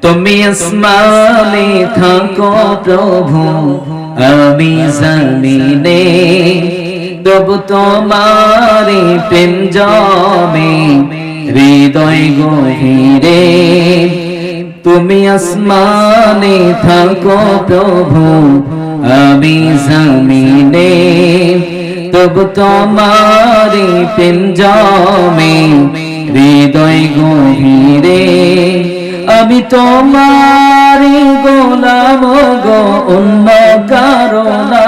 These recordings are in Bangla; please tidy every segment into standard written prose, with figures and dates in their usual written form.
তুমি আসমানে থাকো প্রভু, আমি জমিনে, তবু তোমারে প্রেম জমে হৃদয় গভীরে। তুমি আসমানে থাকো প্রভু, আমি জমিনে, তবু তোমারে প্রেম জমে হৃদয় গভীরে। আমি তোমারি গোলাম গো, অন্য কারো না।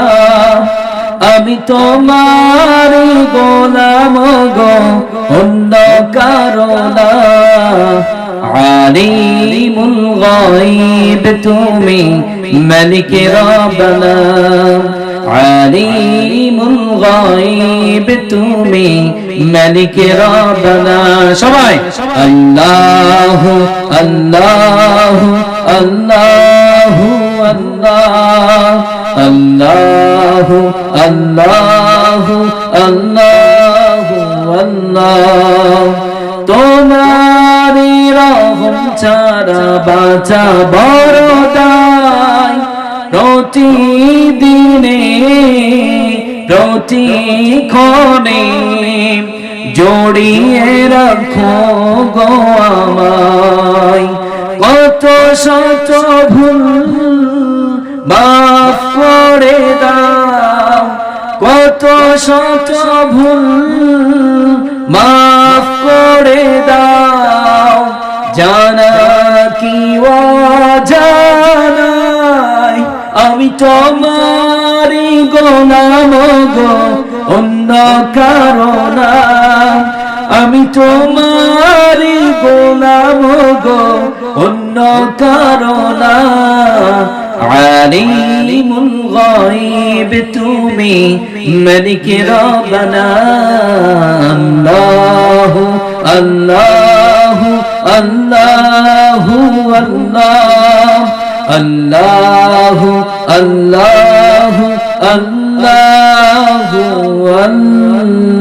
আমি তোমারি গোলাম গো, অন্য কারো না। আলিমুল গায়ব তুমি, মালিক রব্বানা। আলিমুল গায়ব তুমি, মালিক রব্বানা। সবাই আল্লাহু আল্লাহু আল্লাহু আল্লাহ, আল্লাহু আল্লাহু আল্লাহু আল্লাহ। তোমারি রহম ছাড়া বাঁচা বড় দায়। প্রতিদিনে প্রতিক্ষণে জড়িয়ে রাখো গো আমায়। কত শত ভুল মাফ করে দাও, কত শত ভুল মাফ করে দাও। জানা কি অজানায় আমি তোমারি গোলাম গো, অন্য কারো না। আমি তোমারি গোলাম গো, অন্য কারো না। আলিমুল গায়ব তুমি, মালিক রব্বানা। আল্লাহু আল্লাহু আল্লাহু আল্লাহ, আল্লাহু আল্লাহু আল্লাহু আল্লাহ।